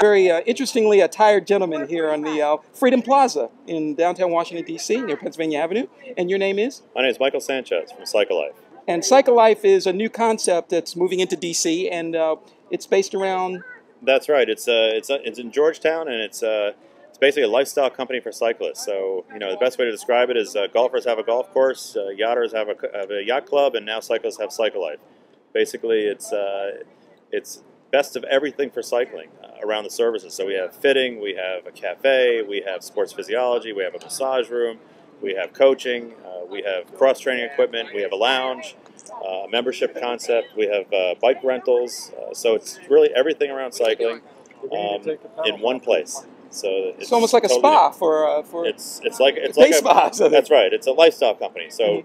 Very interestingly attired gentleman here on the Freedom Plaza in downtown Washington, D.C., near Pennsylvania Avenue. And your name is? My name is Michael Sanchez from CycleLife. And CycleLife is a new concept that's moving into D.C., and it's based around... That's right. It's in Georgetown, and it's basically a lifestyle company for cyclists. So, you know, the best way to describe it is golfers have a golf course, yachters have a yacht club, and now cyclists have CycleLife. Basically, it's best of everything for cycling around the services. So we have fitting, we have a cafe, we have sports physiology, we have a massage room, we have coaching, we have cross-training equipment, we have a lounge, a membership concept, we have bike rentals. So it's really everything around cycling in one place. So it's almost like totally a spa for it's like a spa. That's right. It's a lifestyle company. So.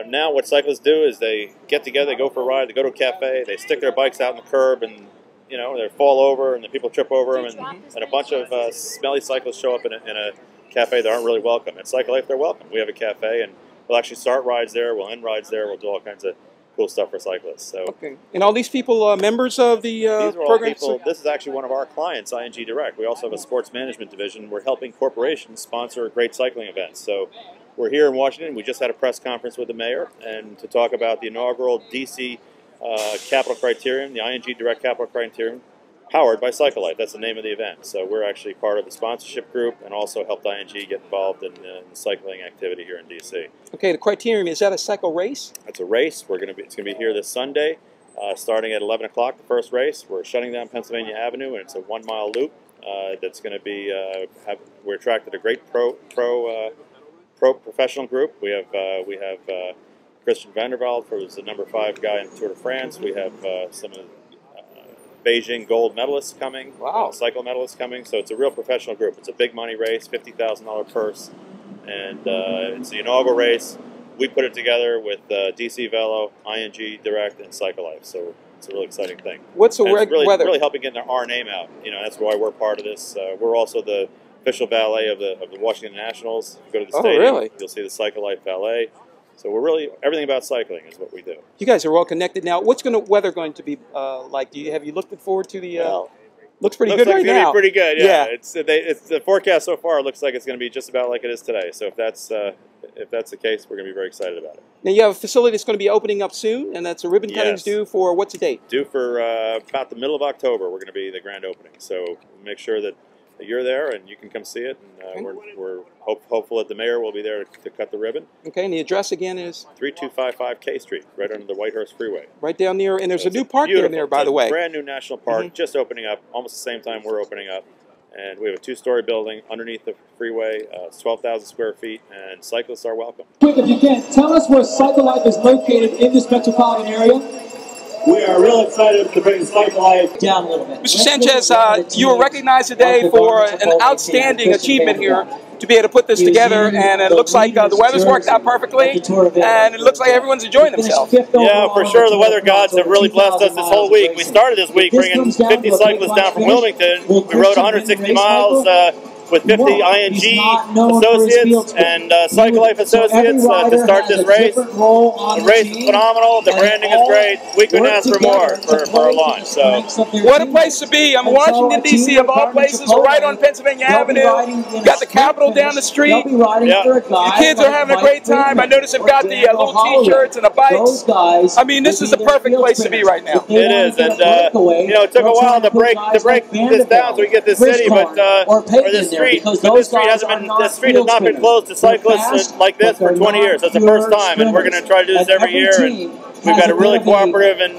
Now what cyclists do is they get together, they go for a ride, they go to a cafe, they stick their bikes out on the curb, and you know they fall over, and the people trip over them, and a bunch of smelly cyclists show up in a cafe that aren't really welcome. At CycleLife, they're welcome. We have a cafe, and we'll actually start rides there, we'll end rides there, we'll do all kinds of cool stuff for cyclists. So, okay. And all these people members of the program? This is actually one of our clients, ING Direct. We also have a sports management division. We're helping corporations sponsor great cycling events. So. We're here in Washington. We just had a press conference with the mayor and to talk about the inaugural DC Capital Criterium, the ING Direct Capital Criterium, powered by CycleLife. That's the name of the event. So we're actually part of the sponsorship group and also helped ING get involved in the cycling activity here in DC. Okay, the Criterium, is that a cycle race? It's a race. It's going to be here this Sunday, starting at 11 o'clock. The first race. We're shutting down Pennsylvania Avenue, and it's a 1-mile loop. That's going to be. We're attracted a great professional group. We have Christian Vandervelde, who's the #5 guy in the Tour de France. We have some of the Beijing gold medalists coming, cycle medalists coming. So it's a real professional group. It's a big money race, $50,000 purse, and it's the inaugural race. We put it together with DC Velo, ING Direct, and CycleLife. So it's a really exciting thing. What's the weather? Really helping get our name out. You know, that's why we're part of this. We're also the official valet of the Washington Nationals. If you go to the stadium, really? You'll see the CycleLife valet. So we're really, everything about cycling is what we do. You guys are well connected now. What's weather going to be like? Have you looked forward to the? Looks pretty good right now. Looks pretty good. Yeah. It's the forecast so far looks like it's going to be just about like it is today. So if that's the case, we're going to be very excited about it. Now you have a facility that's going to be opening up soon, and that's a ribbon cutting's due for what's the date? Due for about the middle of October. We're going to be the grand opening. So make sure that you're there and you can come see it, and we're hopeful that the mayor will be there to cut the ribbon. Okay, and the address again is? 3255 K Street, right under the Whitehurst Freeway. Right down there, and there's a new park down there, by the way. Brand new national park, just opening up, almost the same time we're opening up. And we have a 2-story building underneath the freeway, it's 12,000 square feet, and cyclists are welcome. Quick, if you can, tell us where CycleLife is located in this metropolitan area. We are real excited to bring CycleLife down a little bit. Mr. Sanchez, you were recognized today for an outstanding achievement here to be able to put this together, and it looks like the weather's worked out perfectly, and it looks like everyone's enjoying themselves. Yeah, for sure. The weather gods have really blessed us this whole week. We started this week bringing 50 cyclists down from Wilmington. We rode 160 miles with 50 ING associates and CycleLife associates to start this race. The race is phenomenal. The branding is great. We couldn't ask for more for our launch. So, what a place to be! I'm in Washington D.C. of all places. We're right on Pennsylvania Avenue. You got the Capitol down the street. The kids are having a great time. I noticed they've got the little T-shirts and the bikes. I mean, this is the perfect place to be right now. It is, and you know, it took a while to break this down so we get this city, but this street has not been closed to cyclists like this for 20 years. That's the first time, and we're going to try to do this every year. And we've got a really cooperative and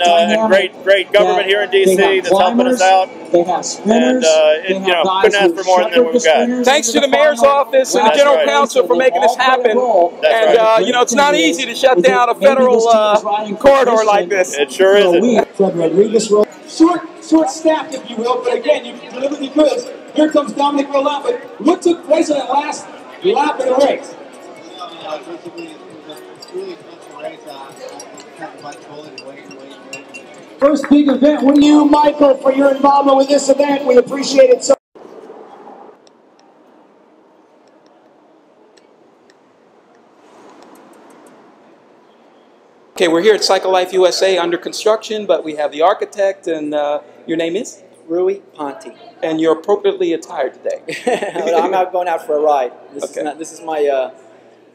great government here in D.C. that's helping us out. And you know, couldn't ask for more than what we've got. Thanks to the mayor's office and the general counsel for making this happen. And you know, it's not easy to shut down a federal corridor like this. It sure isn't. Short staffed, if you will, but again, you deliver the goods. Here comes Dominic Roland. But what took place on that last lap of the race? First big event. What do you, Michael, for your involvement with this event? We appreciate it so. Okay, we're here at CycleLife USA under construction, but we have the architect, and your name is? Rui Ponte. And you're appropriately attired today. I'm not going out for a ride. This is my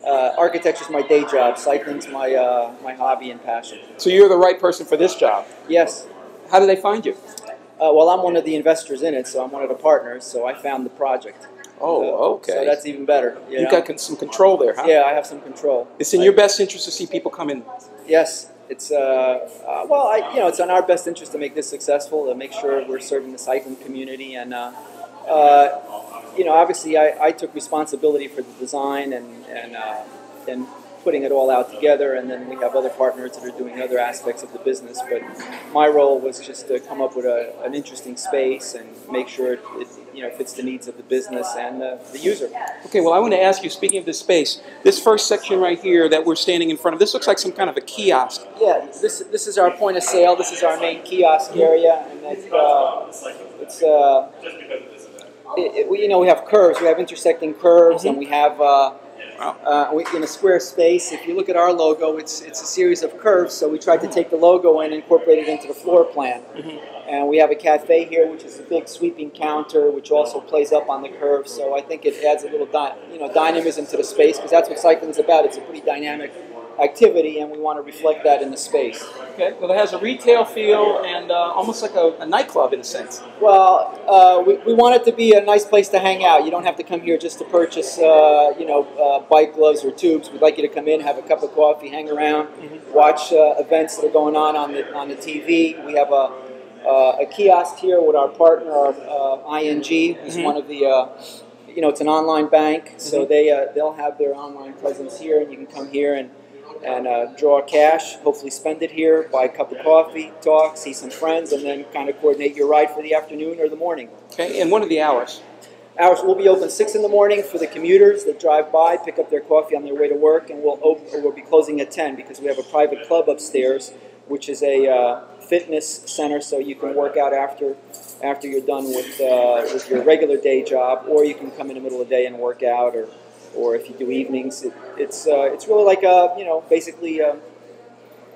architecture's my day job. Cycling's my hobby and passion. So you're the right person for this job. Yes. How did they find you? Well, I'm one of the investors in it, so I'm one of the partners. So I found the project. Oh, okay. So that's even better. You've got some control there, huh? Yeah, I have some control. It's in your best interest to see people come in. Yes, it's it's in our best interest to make this successful, to make sure we're serving the cycling community, and obviously I took responsibility for the design and putting it all out together, and then we have other partners that are doing other aspects of the business. But my role was just to come up with an interesting space and make sure it fits the needs of the business and the user. Okay, well, I want to ask you, speaking of this space, this first section right here that we're standing in front of, this looks like some kind of a kiosk. Yeah, this is our point of sale. This is our main kiosk area, and we have curves. We have intersecting curves, and we have in a square space. If you look at our logo, it's a series of curves. So we tried to take the logo and incorporate it into the floor plan. And we have a cafe here, which is a big sweeping counter, which also plays up on the curve. So I think it adds a little dynamism to the space, because that's what cycling is about. It's a pretty dynamic activity, and we want to reflect that in the space. Okay, well, it has a retail feel and almost like a nightclub in a sense. Well, we want it to be a nice place to hang out. You don't have to come here just to purchase, bike gloves or tubes. We'd like you to come in, have a cup of coffee, hang around, watch events that are going on the TV. We have a kiosk here with our partner, ING, who's one of the. It's an online bank, so they'll have their online presence here, and you can come here and draw cash, hopefully spend it here, buy a cup of coffee, talk, see some friends, and then kind of coordinate your ride for the afternoon or the morning. Okay, and what are the hours? Hours will be open 6 in the morning for the commuters that drive by, pick up their coffee on their way to work, and we'll be closing at 10 because we have a private club upstairs, which is a fitness center, so you can work out after you're done with your regular day job, or you can come in the middle of the day and work out, or if you do evenings, it's really like basically it's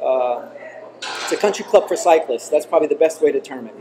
a country club for cyclists. That's probably the best way to term it.